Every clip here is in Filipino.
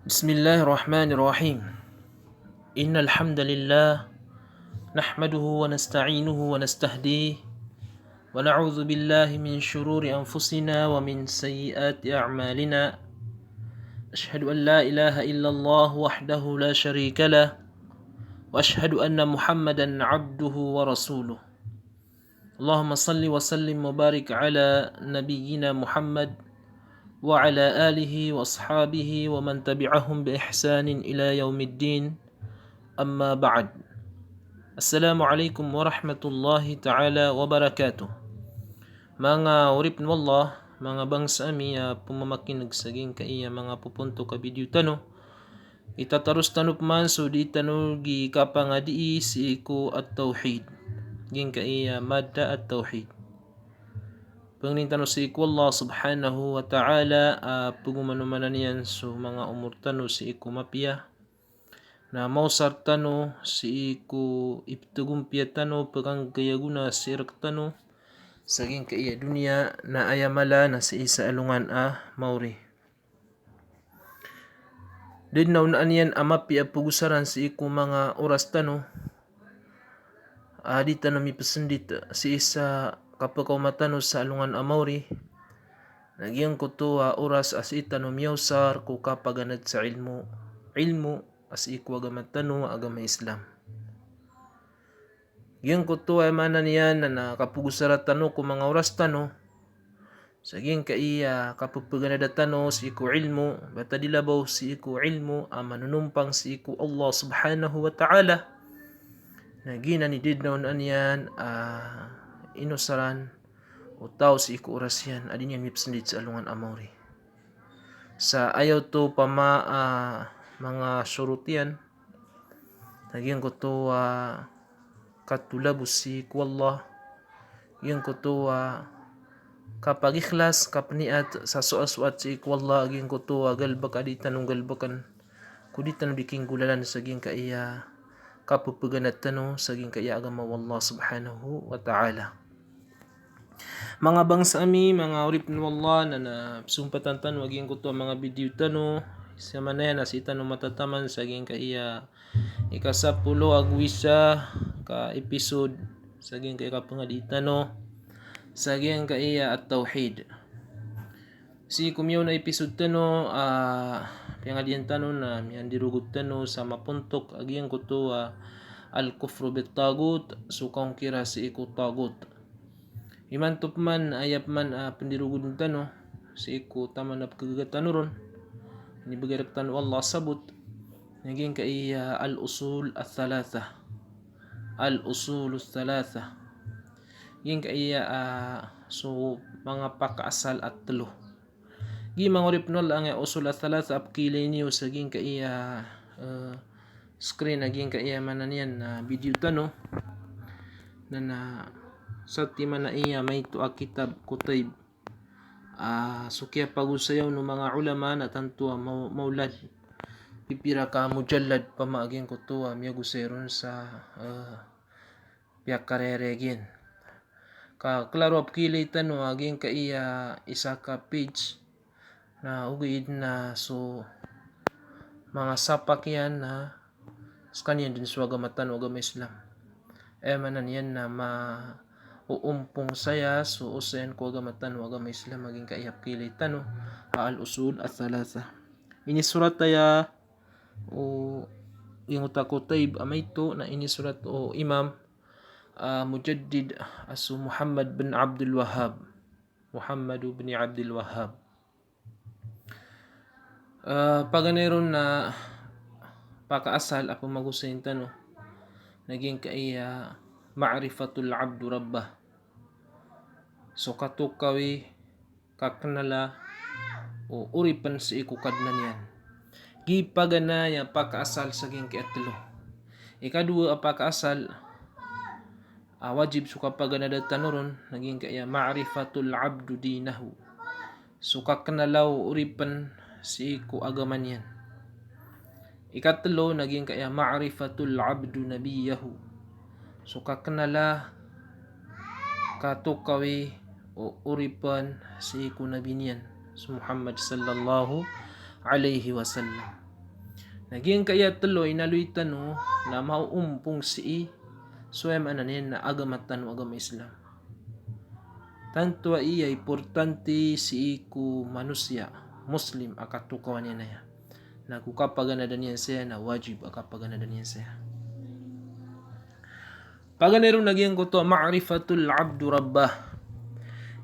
بسم الله الرحمن الرحيم. إن الحمد لله نحمده ونستعينه ونستهديه ونعوذ بالله من شرور أنفسنا ومن سيئات أعمالنا. أشهد أن لا إله إلا الله وحده لا شريك له وأشهد أن محمدا عبده ورسوله. اللهم صل وسلم وبارك على نبينا محمد وعلى آله وأصحابه ومن تبعهم بإحسان إلى يوم الدين. أما بعد. السلام عليكم ورحمة الله تعالى وبركاته. Mga urip ng Allah, mga bangsa mi pumamakinig sa ging kaiya mga pupunto ka video tano. Itataros tanop man so di tano gi kapangadi si ko at tauhid. Ging kaiya madda at tauhid. Pangnin tano si ko Allah subhanahu wa ta'ala pugumanumanan yan so mga umur tano si ko mapia. Na mausar tano si iku iptugumpiya tano pagang gayaguna sirak tano saging kaiya dunia na ayamala na sa isa alungan mauri. Din na unaan yan amapi pugusaran si iku mga oras tano di tano mipasendit si isa kapakaw matano sa alungan mauri. Nagyang kutuwa oras as itano miyausar ko kapaganad sa ilmu as iku agama tano agama Islam. Yung kutuwa manan yan na nakapugusara tano ko mga oras tano saging kaiya kapupuganada tano si iku ilmu bata dilabaw si iku ilmu manunumpang si iku Allah subhanahu wa ta'ala nagina ni didnaw na yan inusaran utaw si iku oras yan adin yan mipsendit sa alungan amori sa ayaw to mga surut yan naging kutuwa katulabos si ku Allah yung kutuwa kapag ikhlas kapniat sa suat si ku Allah yung kutuwa galbak aditan ng galbakan kuditan biking gulalan saging kaiya kapupuganat tano saging kaiya agama Allah subhanahu wa ta'ala. Mga bangsa ami mga urip ni Allah na sumpatan tano aging kutuwa mga video tano sa manayan as itano matataman saging kaiya ikasapulo agwisa ka episode saging kay kapangaditan no saging kaiya at tauhid si kumyaw na episode tano pangadian tano na miyan dirugot tano sa mapuntok aging kuto al kufru bit tagut sukang kira si iku tagut imantop man ayap man pandirugod tano si iku taman na kagagatan ron ni bagarak tano Allah sabot naging kaiya al usul al-thalatha yung kaiya so mga pakaasal at talo gi mga uripnol ang usul at-thalatha apkilay niyo sa ging kaiya screen naging kaiya manan yan video tano na sa timan na iya may tuwa kitab kutayb so kaya pagusayaw ng mga ulama na tantua maulad pipira ka mujallad pamaging kutuwa miya guseron sa piyak kareregin ka klaro apkilay tano aging kaiya isa ka page na ugid na so mga sapak yan na kanyan din sa agama tano agama Islam manan yan na uumpong saya so usayan ko agama tano agama Islam maging kaiya apkilay tano al usul at thalatha ini surat ya o yung utakutayb amay to na inisurat o imam mujaddid asu Muhammad bin Abdul Wahhab paganeron na pakaasal apo magusayin tano naging kaiya ma'rifatul abdu rabbah so katukawi kaknala o uripan si iku kadnan yan gipagana ya pakaasal saging kiatlo ikadua pakaasal wajib suka paganada tanoron naging kaya ma'rifatul abdu dinahu suka kanalaw uripan si ku agaman yan ikatlo naging kaya ma'rifatul abdu nabiyahu suka kanala katukawi o uripan si ku nabi niyan so Muhammad sallallahu alaihi wasallam Naging kaya tuloy naluy tano na mauumpong si suem ananin na agamat tano agama Islam. Tanto iya importante si iku manusia Muslim akatukawan niya na ya. Na kukapagana dan yan siya na wajib akapagana dan yan siya. Paganero naging ko to ma'rifatul abdu rabbah.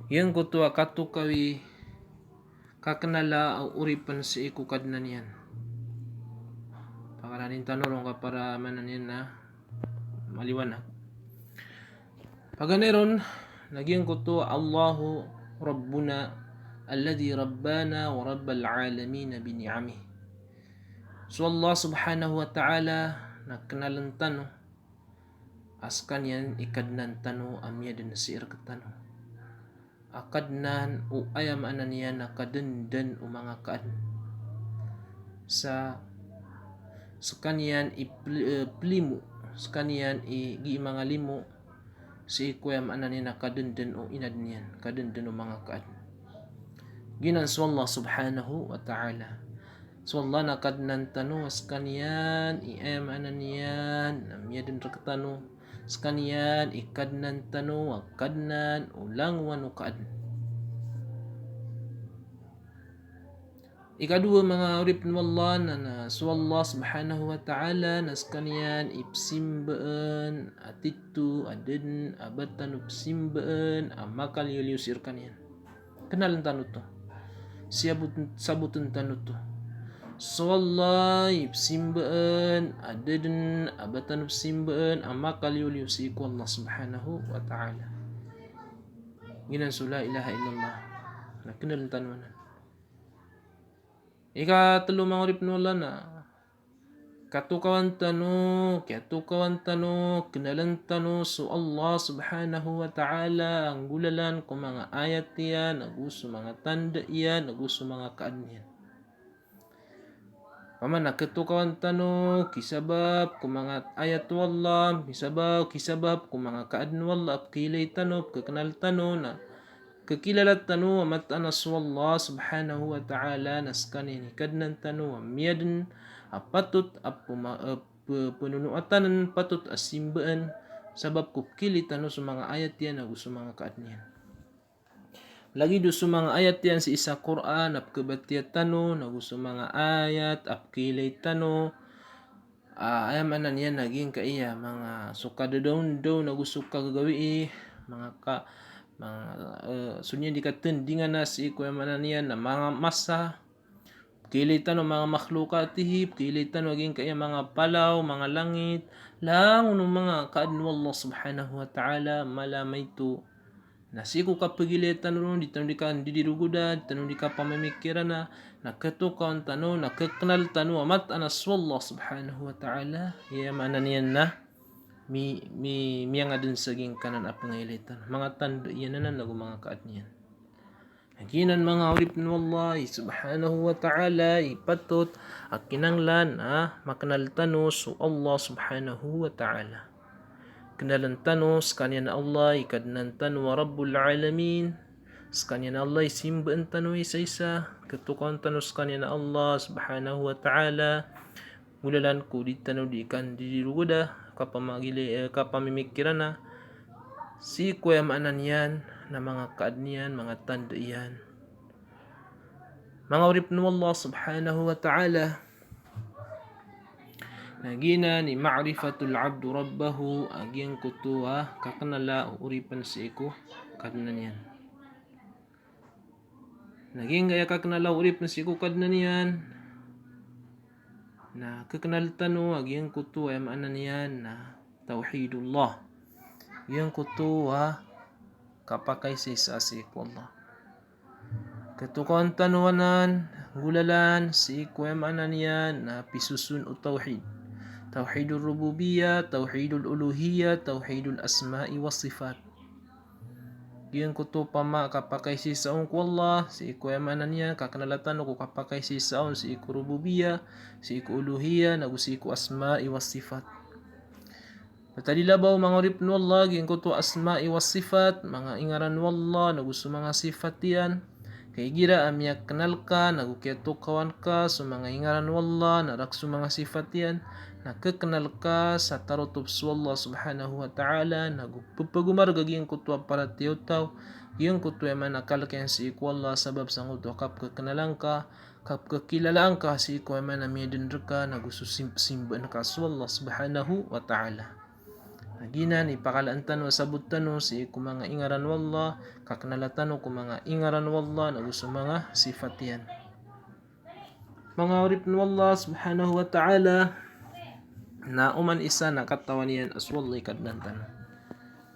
Yang ko to katukawi kakenala ang uripan si iku kadnan yan. Pakalanin tanong ka para manan yan na maliwanag. Paganeron naging ko to Allahu Rabbuna alladhi rabbana wa rabbal alamin bini'amih. So Allah subhanahu wa ta'ala nagkanalan tano askan yan ikadnan tano amya din nasir katano. Akadnan o ayam anan yan nakadundan o mga kaan. Sa kanyan iplimu, sa kanyan igi mga limo, si ikuyam anan yan nakadundan o inad niyan, kadundan o mga kaan. Ginan so Allah subhanahu wa ta'ala. So Allah nakadnan tano as kanyan iam anan yan amya din rakatano as kanyan ikadnan tano akadnan ulang wano kaad. Ikadua mga urip ni Allah na so Allah subhanahu wa ta'ala nas kanyan ipsimbaan atitu adin abatan ipsimbaan amakal yuliusir kanyan. Kenalan tano to. Sabutun tano to. So Allah ipsimbaan adadin abatan ipsimbaan amakal yuliusiku Allah subhanahu wa ta'ala. Ginan so la ilaha illallah. Nakenalan tano na. Ikatlo mga urip ni Allah na katukawan tano, kenalan tano so Allah subhanahu wa ta'ala ang gulalan kung mga ayat yan, naguso mga tanda yan, naguso mga kaan yan. Paman nakatukawan tano, kisabab kung mga ayat wallah, kisabab kung mga kaan wallah, apkilay tano, kakenal tano na kakilalat tano amat anas wallah subhanahu wa ta'ala naskanin kadnan tano amyadin apatut penunuatan patut asimbaan sabab kukili tano sa mga ayat yan na gusto mga kaan yan. Lagi do sa mga ayat yan sa isa Quran apkabatiyat tano na gusto mga ayat apkilay tano ayamanan yan naging kaiya mga sukadadaw na gusto kagawi mga sunya dikatendingan na si kuyamanan yan na mga masa kilitan ng mga makhlukatihip kilitan maging kaya mga palaw mga langit lang ng mga kaadno Allah subhanahu wa ta'ala malamay to nasiku kapagilitan ron di tanong di ka didiruguda di tanong di ka pamamikiran na nakatukaw tano nakaknal tano amat anas Allah subhanahu wa ta'ala yamanan yan na miyang adun saging kanan apangilitan mga tando yan na nagu mga kaad niyan. Haginan mga urip ni Allah subhanahu wa ta'ala ipatut at kinanglan makanal tanos so Allah subhanahu wa ta'ala. Kenalan tanos kanya na Allah ikadnan tano wa rabbul alamin kanya na Allah isimbaan tano isa-isa katukawan tanos kanya na Allah subhanahu wa ta'ala mulalan ko di tano di ikan diruguda kapamimikiran na si kuya maanan yan na mga kaadniyan, mga tanda yan. Mga urip ng Allah subhanahu wa ta'ala nagina ni ma'rifatul abdu rabbahu agyan kutuwa kakanala uripan si iku kadnan yan. Naging gaya kakanala uripan si iku kadnan yan na kakanal tano agyan kutuwa maanan yan na tauhidullah agyan kutuwa kapakay sa isasik Allah. Katukuan tanuanan, gulalan, si kuemanan yan na pisusun o tauhid. Tauhidul rububiyya, tauhidul uluhiyya, tauhidul asma'i wa sifat. Yan kuto pama kapakay si saon ko Allah, si kuemanan yan, kakanalatan ko kapakay si saon, si iku rububiyya, si iku uluhiyya, si iku asma'i wa sifat. Patadilabaw mga urip no Allah, gin ko to asma'i was sifat, mga ingaran wallah, na gusto mga sifat yan, Kay gira amya kenal ka, nagukiato kawan ka, sa mga ingaran wallah, narak sa mga sifat yan, nakakenal ka sa tarotub sa Allah subhanahu wa ta'ala, nagpupagumar gaging kutwa para tiyotaw, yung kutwa man nakalakyan si iku Allah sabab sa ngutwa kap kakanalang ka, kap kakilalaan ka si iku man namiyadin ka, nagususimba na ka sa Allah subhanahu wa ta'ala. Naginan ipakalantan o sabutan o si iku mga ingaran wallah, kaknalatan o mga ingaran wallah na gusto mga sifat yan. Mga urip na wallah subhanahu wa ta'ala na uman isa nakatawan yan as wallahi kadnantan.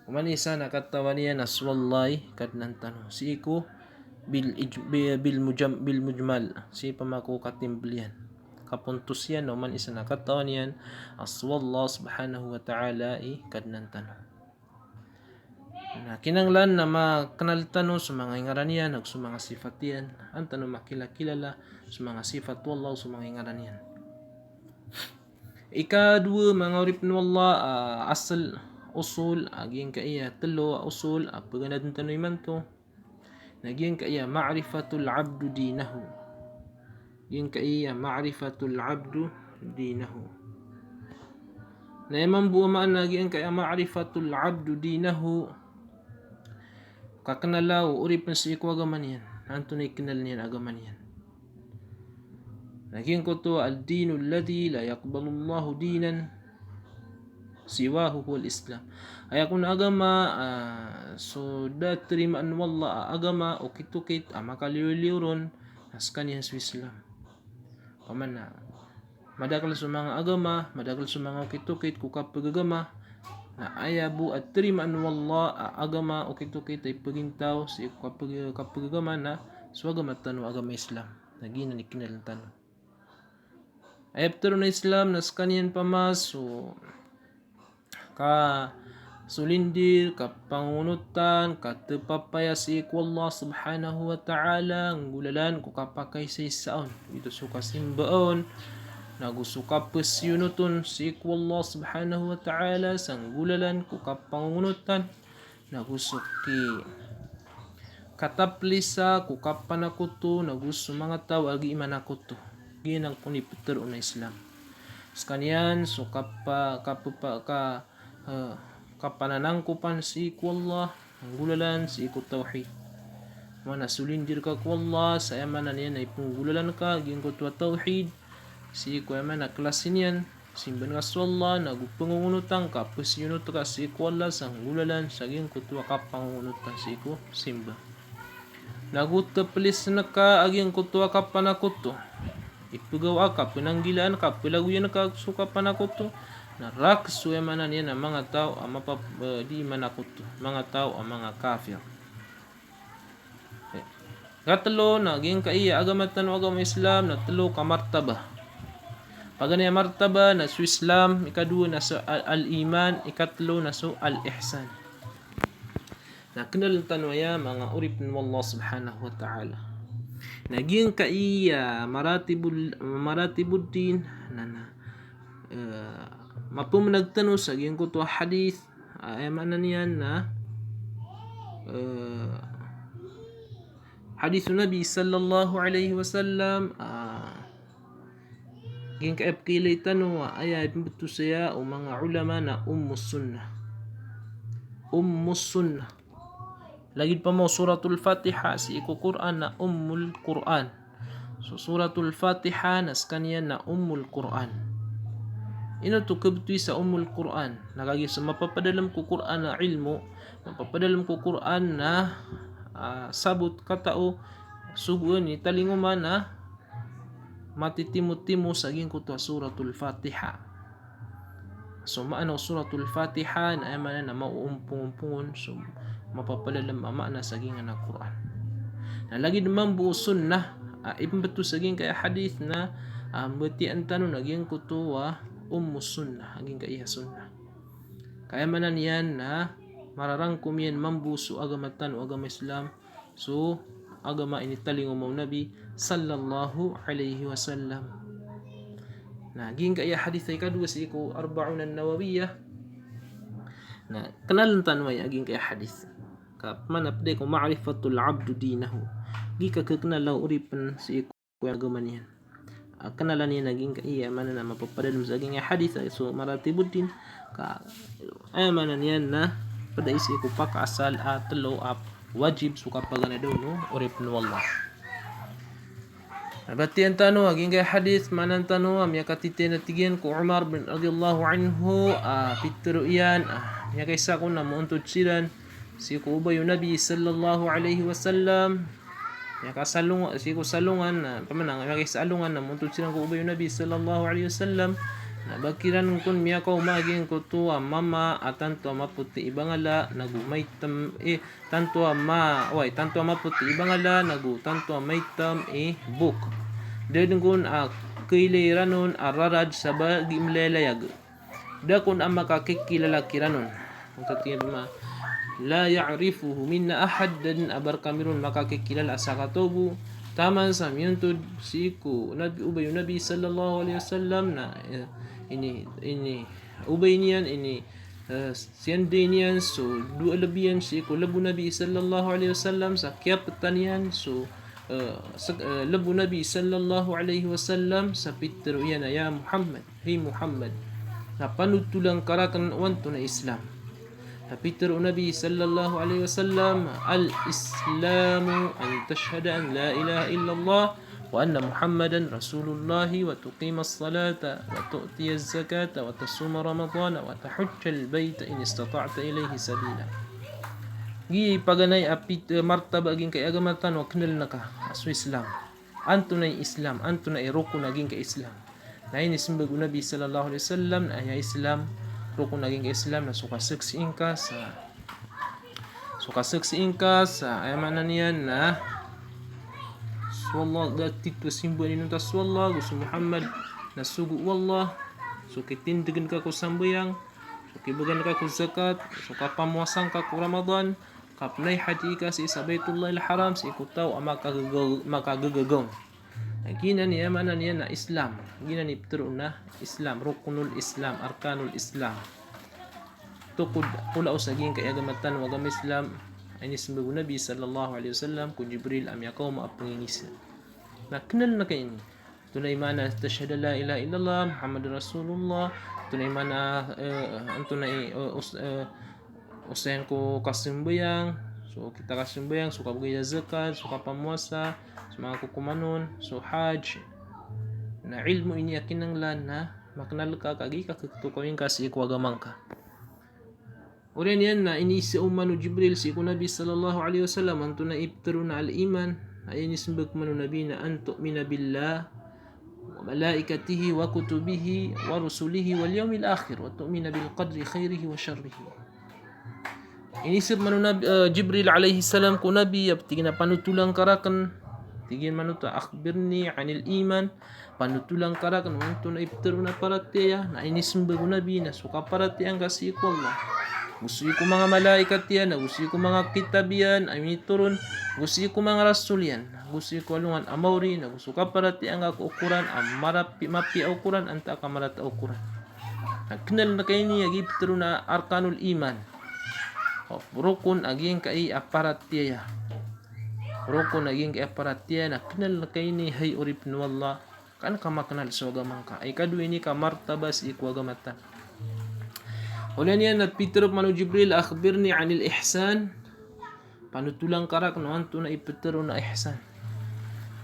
Uman isa nakatawan yan as wallahi kadnantan. Si iku bil mujmal si pamaku katimblian. Kapuntos yan, man isa nakatawan yan as wallah subhanahu wa ta'ala kadnantan. Na kinanglan na makanaltan sa mga ingaran yan, sa mga sifat yan, ang tanong makilala sa mga sifat wallah sa mga ingaran yan. Ikadua mga urip na wallah, asal usul aging kaya telo usul paganadan tanoy man to naging kaya ma'rifatul abdu dinahu. Yung kaya ma'rifatul abdu dinahu. Na imam buwa maan naging kaya ma'rifatul abdu dinahu. Kakanalaw urip na si iku agaman yan. Antunay kinal niyan agaman yan. Naging ko to al-dinu alladhi la yaqbalu Allahu dinan siwahu huwal Islam. Ay ako na agama so datrimaan wallah agama o kitukit makaliw-liwron as kanyan sa Islam. Paman na madakal sa mga agama, madakal sa mga kitukit kukapag agama na ayabu at trimaan wallah agama o kitukit ay pagintaw si kapag agama na swagamatan o agama Islam. Nagina ni kinalantan. After na Islam nas kanyan pamas so ka sulindir, ka pangunutan, ka tepapaya si iku Allah subhanahu wa ta'ala, ang gulalan ko kapakay sa isaon. Ito suka simbaon, nagusuka pesyunuton si iku Allah subhanahu wa ta'ala, sang gulalan ko kapangunutan, nagusuki kataplisa, ko kapanakuto, nagusu mga tao, agi imanakuto. Ginang kuniputero na Islam. Kanyan, so kapananangkupan si iku Allah, ang gulalan si iku tawhid. Mana sulindir ka ku Allah, sa yamanan yan ay punggulalan ka, gin ko tuwa tawhid, si iku yaman na klasin yan, simban ka sa Allah, nagupangungunutan ka, pasyunut ka si iku Allah, sa gulalan, sa gin ko tuwa ka pangungunutan si iku simba. Nagutaplis na ka, aging ko tuwa ka panakuto, ipagawa ka, pinanggilaan ka, pilaguyan ka, suka panakuto, narak suyamanan yan ang mga tao ang di manakuto, mga tao ang mga kafir. Katlo naging kaiya agamatan o agama Islam na talo ka martaba. Pagani martaba na sa Islam, ikadua na sa al-iman, ikatlo na sa al-ihsan. Na kinaltan waya mga urip ng Allah subhanahu wa ta'ala. Naging kaiya maratibuddin na mapumanagtano sa giyang kuto hadith ay manan yan na hadith Nabi sallallahu alaihi wasallam giyang kaipkilay tano ay betul saya o mga ulama na ummus sunnah lagi pa mo suratul Fatiha si iku Quran na ummul Quran. So suratul Fatiha nas kanyan na ummul Quran. Ino to kabutwi sa ummul Quran. Nagagi sa mapapadalam ko Quran na ilmu, mapapadalam ko Quran na sabot katao subuan ni talinguman na matitimo-timo sa gin ko to suratul Fatiha. So maano suratul Fatiha na ay na mauumpong-umpungon so mapapadalam ama na sa gin na Quran. Nalagi naman buo sunnah ibang betul sa gin kaya hadith na batian tanong naging kutuwa ummus sunnah aging kaya sunnah. Kaya manan yan na mararangkom yan mambuso agamatan o agama Islam so agama initaling umaw Nabi sallallahu alaihi wasallam. Naging kaya hadith ay kadua si iku arba'un an-nawawiyah na kanalantan way aging kaya hadith. Manapde ko ma'rifatul abdu dinahu Gika kekenal uripan si iku agama niyan. Kenalan niya naging kaiya mana na mapapadalom sa aging hadith so maratibuddin ka mana niyan na pada isi ko pakasal at telo wajib suka pagana daw no urip no wallah. Berarti ang tanong aging kay hadith manan tanong am yakatite na tigyan ko Umar bin radhiyallahu anhu pitro iyan ya kaysa ko na muuntod silan si ko Ubay Nabi sallallahu alaihi wasallam ya kasalung si ko salungan pamanang ya kaysa alungan na muuntod silan ko Ubay Nabi sallallahu alaihi wasallam na bakiran kun miya ko maging ko to mama atanto maputi ibangala nagumaitam tanto maputi ibangala tanto maitam book dadun kun kailiranon ararad sa bagi mlelayag da kun makakikilala kiranon tatiyan ma la ya'rifuhu minna ahad dan abar kamirun makakikilala sa katubu taman sa miyuntod siku Ubay Nabi sallallahu alaihi wasallam na ini ubay niyan ini siyande niyan so dua lebihan siku labu Nabi sallallahu alaihi wasallam sa kiapatan niyan so labu Nabi sallallahu alaihi wasallam sa pitro yan ya Muhammad hey Muhammad na panutulang karakan wanto na Islam Peter Nabi sallallahu alaihi wasallam al-Islamu an tashhada an la ilaha illallah wa anna Muhammadan Rasulullah wa tuqima as-salata wa tu'ti az-zakata wa tasuma Ramadan wa tahujja al-bayta in istata'ta ilayhi sabila. Gi paganay apit martaba aging kay agamatan wa knel naka asu Islam. Anto na Islam, anto na rukun aging kay Islam. Na ini simbag Nabi sallallahu alaihi wasallam na ay Islam rukun naging Islam na sukasaksiin ka sa ayamanan niyan na wallah datit wa simbol ninun tas wallah gusto Muhammad na sugu wallah so kitindigan ka ko sambayang so kibagan ka ko zakat so kapamuasan ka ko Ramadan kapnay haji ka sa Baitullah al-Haram si ikutaw makagagagong gina ni ayamanan niyan na Islam gina ni pitro na Islam rukunul Islam arkanul Islam tukod pula usaging kay agamatan wa agam Islam ay nismag Nabi sallallahu alaihi wasallam kun Jibril am yakaw maapangingis na kenal na kayo tunay mana tashhadu la ilaha illallah Muhammadur Rasulullah tunay mana tunay usahin ko kasimbayang so kita kasimbayang so kabugay zakat so kapamuasa so mga kukumanon so hajj na ilmu ini akinanglan na maknal ka kagi ka tukawin ka si ikwagamang ka Uren yan na inisi umanu Jibril si Nabi sallallahu alaihi wasallam anto na ibtaro na al-iman ay inismbag manu Nabi na anto minabillah wa malaikatihi wa kutubihi wa rusulihi wal yawmil akhir wa tu'mina bil qadri khairihi wa sharrihi inisib manu Jibril alaihi salam ko Nabi tigin na panutulang karakan tigin manuta akhbirni anil iman panutulang karakan anto na ibtaro na paratiya na inismbag Nabi na suka paratiya ang kasi ko Allah gusto ko mga malaikat yan, gusto ko mga kitab yan, ay turun, gusto ko mga rasul yan, gusto ko alungan amawri, gusto ka parati ang ako ukuran, mapi ukuran, anta ka marata ukuran. Nagkinal na kayo niya, giptero na arkanul iman. Rukun aging kay aparatiya. Rukun aging kay aparatiya, nagkinal na kayo niya, hay urip nuwallah, kan ka maknal sa agamang ka, ay kaduwi ni ka martabas ikwagamatan. Ulan yan at Peter manu Jibril akhbirni anil ihsan panutulang karak no anto na ipitero na ihsan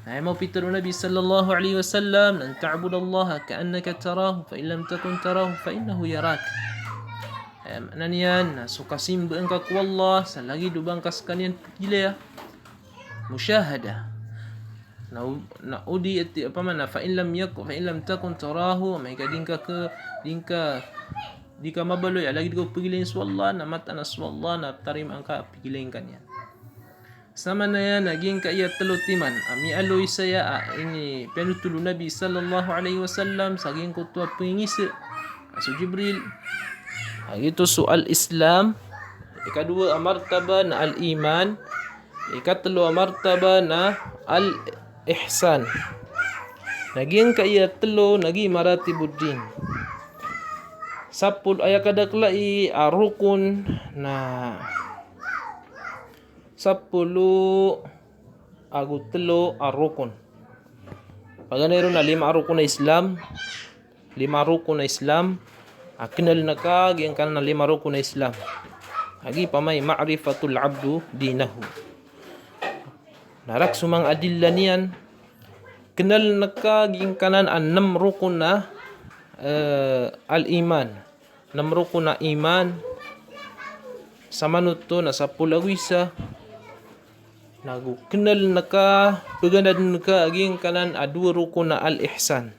ay mo Peter Nabi sallallahu alaihi wasallam an ta'bud Allah ka'annaka tarahu fa in lam takun tarahu fa innahu yarak naniyan so kasimba ang kakwallah sa lagi dubang kas kanian gila musyahada na udi at pamana fa in lam takun tarahu may kading ka di ka mabaloy lagi di ko pigilin swalla na mata na swalla na tarim ang ka pigilin kanya sama na yan naging kaya talutiman ami aloy saya ini penutulo Nabi sallallahu alaihi wasallam saging ko tuwa pingis so Jibril ito soal Islam ikadua martaba na al iman ikatlo martaba na al ihsan naging kaya telo nagi maratibuddin sapul ayakadaklai rukun na 10 agu telo ar-rukun. Paganero na 5 rukun na Islam, 5 rukun na Islam, kenal na ka giang kana na 5 rukun na Islam. Agi pamay ma'rifatul abdu dinahu. Narak sumang adilla niyan, kenal na ka giang kanan 6 rukun na al-iman. 6 rukun na iman. Samanut to na 10 awisa. Nagu kenal na ka, pagandad na ka aging kanan 2 rukun na al-ihsan.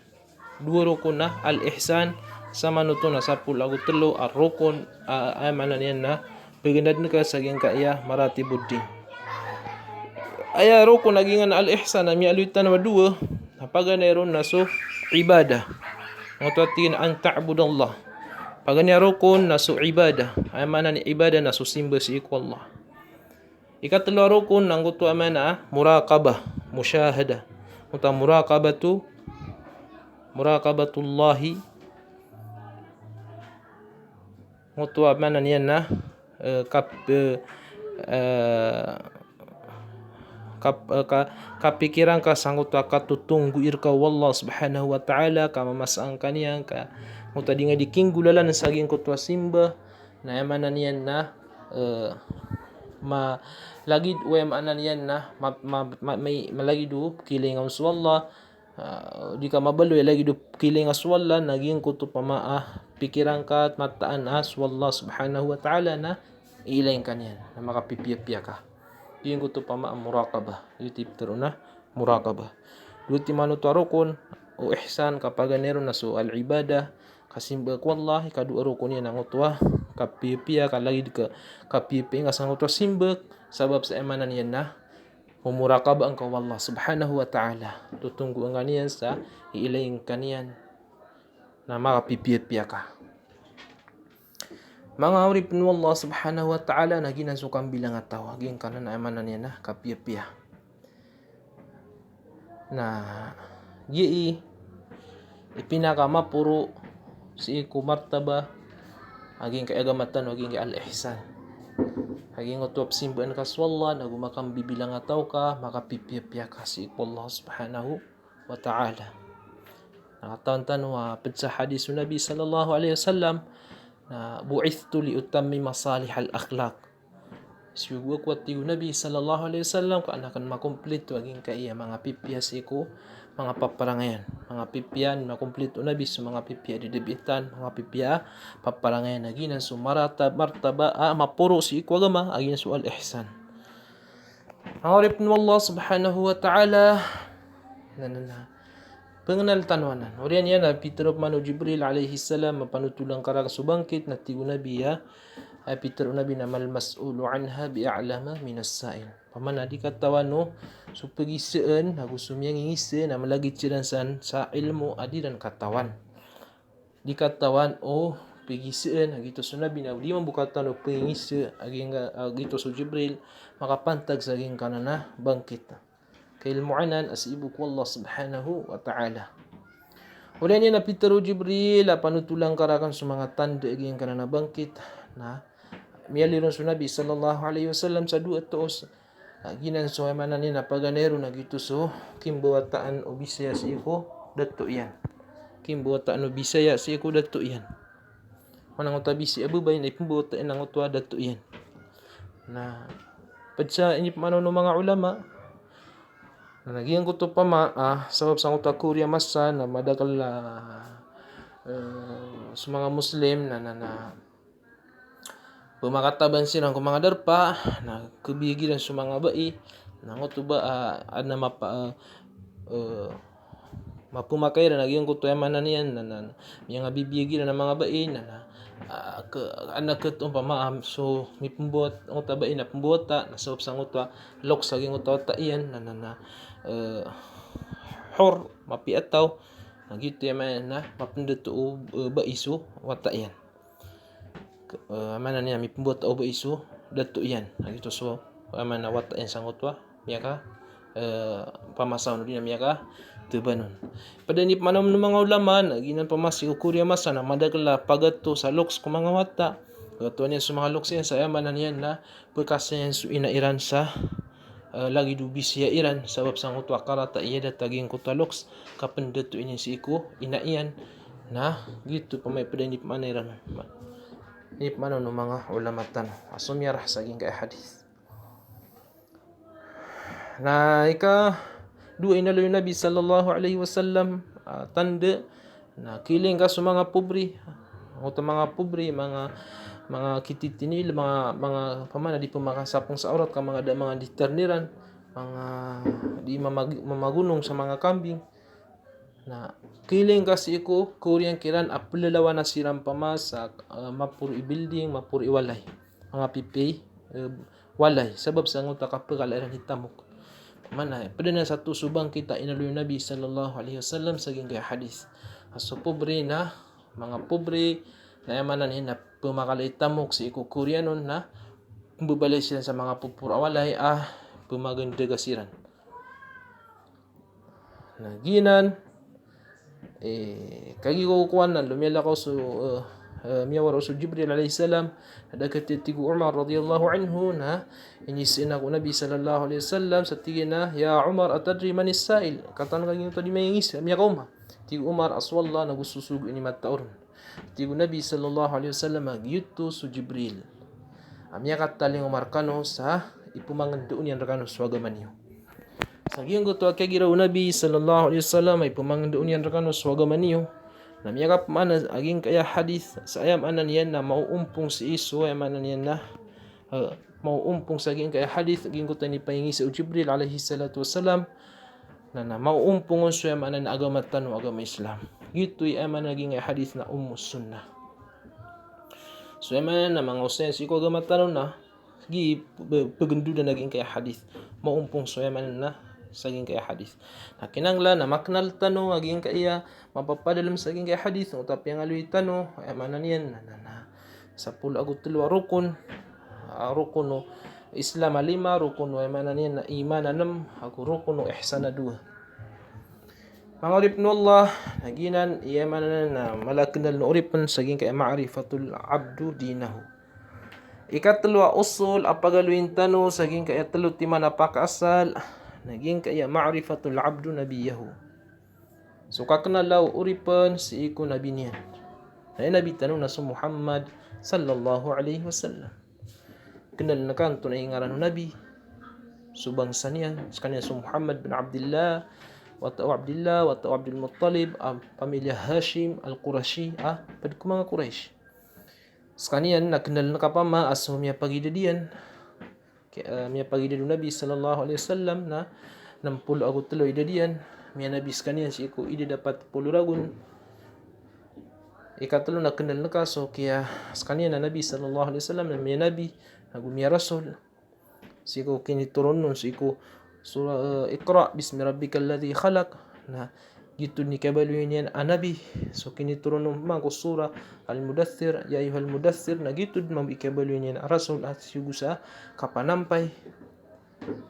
2 rukun na al-ihsan. Samanut to na 10 agu telo ar-rukun amanan yan na pagandad na ka sa aging kaya maratibuddin. Aya rukun agingan al-ihsan na mialuitan wa 2 napaganayron na so ibadah. Ngotwatin an ta'budallah. Paganya rukun na so ibadah. Amanan ni ibadah na so simba si iku Allah. Ikatlo rukun ang gusto amana muraqabah, musyahadah. Uta muraqabatullahi. Ngutu amana niyan na kapikiran ka sanggut katutunggu irka wallah subhanahu wa ta'ala ka mamasang kaniyang ka nguta di nga dikinggulalan sa aging kutwa simba na amana niyan na lagi anan yan na may malagi do kiling ang swalla di ka mabaloy lagi do kiling ang swalla naging kuto pamaa pikiran ka at mataan swalla subhanahu wa ta'ala na ilain kanyan na makapipiya ka yung kuto pamaa muraqabah yutip taro na muraqabah duti manu tarukun o ihsan kapag ganero na so al ibadah kasimba ko Allah ikadu rukun yan ang utwa kapipiya ka lagi ka kapipi nga sang utwa simbak sabab sa emanan yan na mumuraqaba ang Allah subhanahu wa ta'ala tutunggu ang ganiyan sa iilayang kaniyan na makapipiyat-piya ka mga urip ni Allah subhanahu wa ta'ala na ginasukang bilang ataw aging kanan na emanan yan na kapiyat-piya na ipinakamapuro si iku martaba aging kaagamatan aging al-ihsan aging utop simbuan ka swalla nagumakang bibilang ataw ka makapipiyapya ka si Allah subhanahu wa ta'ala nakataon wa sa hadis Nabi sallallahu alaihi wasallam na bu'ithtu li utammi masalih al-akhlaq siyugwa kwat ti Nabi sallallahu alaihi wasallam ka anakan makumpleto aging kaiya mga pipya si ko mga paparangayan mga pipyan makumpleto Nabi sa mga pipya didebitan mga pipya paparangayan naginan so martaba mapuro si ko agama agin so al-ihsan Arif ni Allah subhanahu wa ta'ala pengenal tanwanan orian yan Peter manu Jibril alaihi salam mapanutulang karang subangkit na tigo Nabi Peter Nabi na mal mas'ulu anha bi'a'lama minas sa'il pamana di katawan no so pagisaan aku sumyang ngise na malagi ciransan sa ilmu adiran katawan di katawan pagisaan gitu so Nabi na di mabukatan o pangisa aging gitu so Jibril makapantag sa aging kanana bangkit kailmuanan as ibu ko Allah subhanahu wa ta'ala ulian niya na Peter Jibril panutulang karakan sa mga tanda aging kanana bangkit na miyaliron sa Nabi sallallahu alaihi wasallam sa duat toos ginan so emanan ni napaganero na gitu so kimbuwataan o Bisaya si iko dato yan kimbuwataan o Bisaya si iko dato yan manang utabi si abubay na ipumbuwataan ng utwa dato yan na padsa inip mano ng mga ulama na nagyan ko to pama sabab sa uta Korea masa na madakal sa mga Muslim na pumakataban silang kung mga darpa na kubigilan sa mga bai na ngo to ba ana mapumakay na nagyan ko to emanan yan na yung bibigilan ng mga bai na anak ketong pamaam so may pembuat ang tabain na pembuata na sabab sa ngutwa lok sa ging utwa iyan na hor mapiataw nagito yaman na mapindot o ba iso wata yan mana niya may pembuat o ba iso dato yan nagito so mana wata yan sa ngutwa miyaka pamasaw no din miyaka tubanon padanip manom ng mga ulama naginan pamasi o Korea masa na madagla pagato sa loks ko mga wata gato niya sa mga loks yan sa yamanan yan na pagkasa yan so inairan sa lagi du bisya iran sabab sang utwa karata iya dataging kutaloks kapenda tu ini si iku inaian nah gitu pamay pada ni pamaniran ni pamano no mga ulamatan asumyarah saging kay hadis na ika dua inaloy Nabi sallallahu alaihi wasallam tanda na kiling ka sa mga pobri o mga pobri mga kititinil mga pamana di pumakasapong sa aurat ka mga diterniran mga di mamagunong sa mga kambing na kiling kasi ko Korean kiran apulalawa na siram pamasak mapur i-building mapur i-walay mga pipi walay sabab sa nguta kapagalaran hitamok mana pada na satu subang kita inaloy Nabi sallallahu alaihi wasallam saging kay hadis aso pobre na mga pobre na yamanan na pumakalay tamok si iku Koreanon na bubalay sila sa mga pupur awalay pumaganda kasiran na ginan kagi ko kuan na lumila ko so miyawar so Jibril alayhi salam dagat tigu Umar radhiyallahu anhu na inisina ko Nabi sallallahu alaihi wasallam sa tigin na ya Umar atadri man is-sa'il katan kaging to di mayingis miya kauma tigu Umar aswalla nagususug ini mataur tigu Nabi sallallahu alaihi wasallam agyuto so Jibril miya kataling Umar kano sa ipumangandoon yan rakano swagaman niyo saging ko to kagiraw Nabi sallallahu alaihi wasallam ay pumangandoon yan rakano swagaman niyo na miyakap mana aging kaya hadith sa ayam anan yan na mauumpong si iso ayam anan yan na mauumpong sa aging kaya hadith aging ko tani pahingi sa Jibril alaihi salatu wasalam na mauumpong so ayam anan na agama tanu agama Islam gito'y ayam anan aging kaya hadith na sunnah so ayam anan na mga usayan si ko agama tanu na gi paganduda naging kaya hadith mauumpong so ayam anan na saging kaya hadis na kinanglan na maknal tano aging kaya mapapadalam saging kaya hadis utap yang aluy tano ay manan yan na sa pulo agot tuluwa rukun no Islam 5 rukun ay manan yan na iman 6 ako rukun no ihsan 2 mga urip no Allah naginan iya manan na malaknal no uripan saging kaya ma'rifatul abdu dinahu ikatulwa usul apagaluin tano saging kaya telu timan apakasal naging kaya ma'rifatul abdu nabiyahu so kaknalaw uripan si iku nabi niyan ay nabi tanong na sa Muhammad sallallahu alaihi wasallam kenal na kanto na ingaran ng nabi subang sa niyan sa kanya sa Muhammad bin Abdullah wa ta'u Abdul Muttalib pamilya Hashim al-Qurashi pad ko mga Quraysh sa kanya nakenal na kapama aso miya pagidadian miya pagidadu Nabi sallallahu alaihi wasallam na 60 agot tuloy idadian miya Nabi skanian si iku ida dapat 10 ragun ikatulo na kenal na kaso kaya skanian na Nabi sallallahu alaihi wasallam na miya Nabi miya Rasul si iku kinituron nun si iku surah Iqra bismi rabbikal ladzi khalaq na gitu ni kabaluin yan anabi so kinituron ng mga sura al-mudaththir ya ayyuhal mudaththir na gitu mam ikabaluin yan rasul at sigusa kapanampay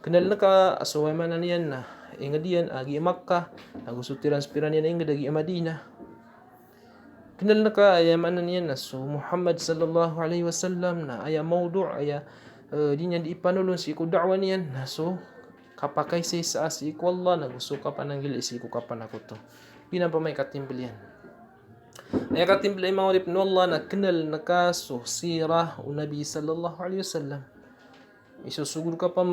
kenal na ka asaway manan yan na ingadian agi Makkah agusutiran spiran yan ingad agi Madina kenal na ka ay manan yan na so Muhammad sallallahu alaihi wasallam na aya mawdu' aya di niyan ipanulon si ko da'wa niyan na so kapakay sa si ko Allah nagusto ka pa ng gilis ko ka pa na ko to pinapa may katimbilian ay katimbilay mga urip no Allah na kenal na ka so sirah o Nabi sallallahu alaihi wasallam isusugur ka pa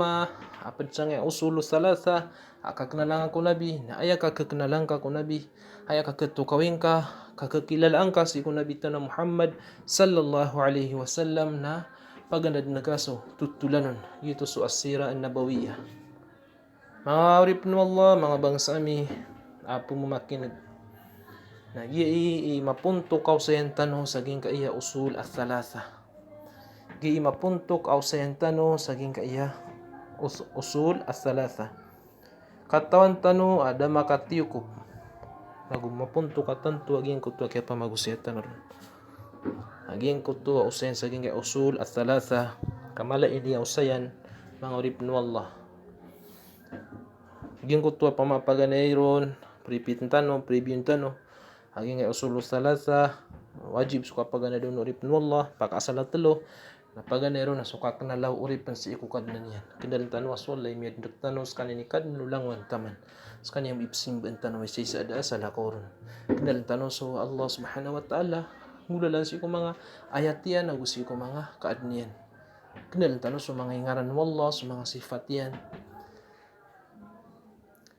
apad siya nga usulo salasa kakaknalang ko Nabi na aya kakaknalang ka ko Nabi aya kakatukawin ka kakakilalaan ka si ko Nabi na Muhammad sallallahu alaihi wasallam na pagandad na kaso tutulanon ito so asira an-nabawiyah mga urip no Allah mga bangsa mi pumakinag na mapuntok aw sa tano saging kaya usul at-thalatha mapuntok aw sa tano saging kaya usul at-thalatha katawan tano ada makatiyukup mapuntok katanto aging kuto kaya pamagusetan ron aging kuto usayan saging kaya usul at-thalatha kamala ini usayan mga urip no Allah aging kuto pamapaganayron pripit tano pribiyun tano aging usul salasa wajib suka pagana don urip no Allah pakasala telo Napaganero na suka ka nalaw uripan si ikukad na niyan. Kindalan tanu aswalay miyad tanu skani ni kad nulang taman. Skani yung ipsim ben tanu si sa ada sa lakoron. Kindalan tanu so Allah subhanahu wa ta'ala ngulalan si ko mga ayat yan nagusi ko mga kaadniyan. Kindalan tanu so mga ingaran mo Allah so mga sifat yan.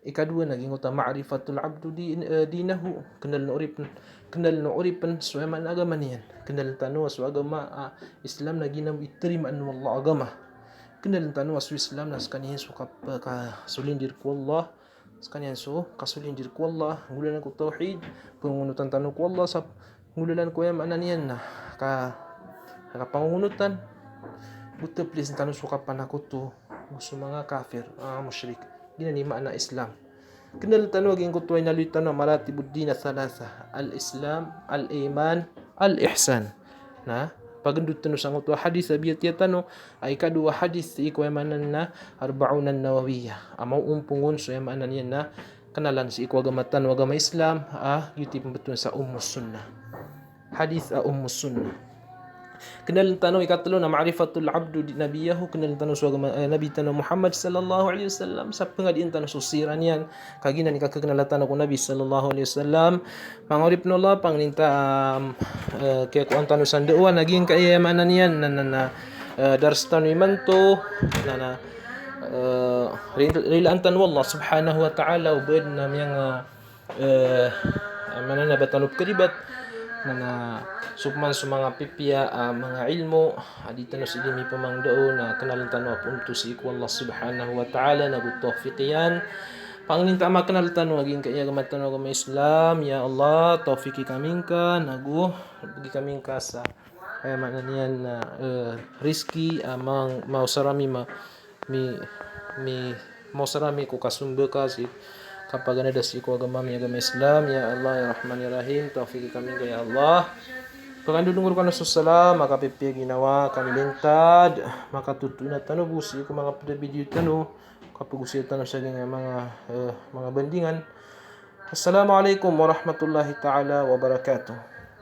Ikadua naging uta ma'rifatul abdu dinahu kenal no uripan so man agama niyan kenal tanu so agama Islam naginam iterima an wallah agama kenal tanu so Islam nas kaniyan so ka sulindir ko Allah skaniyan so kasulindir ko Allah ngulan ko tauhid pangunutan tanu ko Allah sa ngulan ko yan ananiyan na pangunutan buta please tanu so kapanakuto gusto mga kafir musyrik ginanima na Islam. Kenal tanu aging kutuay na lutan na maratibud din thalatha al-Islam, al-Iman, al-Ihsan. Na pagandut tanu sang kutuwa hadis abiyat ya tanu ay kadua hadis iko manan na 40 nawawiyah. Amaw umpungon so manan yan na kenalan si iko agama tanu agama Islam yuti pembetun sa ummus sunnah. Hadis ummus sunnah. Kenal tanu ikatlo na ma'rifatul abdu nabiyahu kenal tanu so nabi tanu Muhammad sallallahu alaihi wasallam sa pengadian tanu susiran yan kaginan ikakenal tanu ko nabi sallallahu alaihi wasallam mangurip no Allah pangninta kaya ko tanu sandewa naging kayamanan yan na dars tanu imanto na rilantan wallah subhanahu wa ta'ala ubed na yang manana batanub keribat na sukman sa mga pipya mga ilmo dito na sila may pamangdao na kanalang tanong punto si iku Allah subhanahu wa ta'ala nagutawfiqiyan panginta makanal tanong aging kaya gamatano agama Islam ya Allah tawfiki kaming ka bagi kaming ka sa mananian na rizki amang mausarami mausarami ko kasumba kasi kapag ada si ko agama Islam ya Allah ya Rahman ya Rahim tawfiki kami ya Allah pagandungur ka na susala makapipig ginawa kami lintad makatutuna tano busi ko mga video tano kapag usiya tano sa mga bandingan. Assalamualaikum warahmatullahi ta'ala wabarakatuh.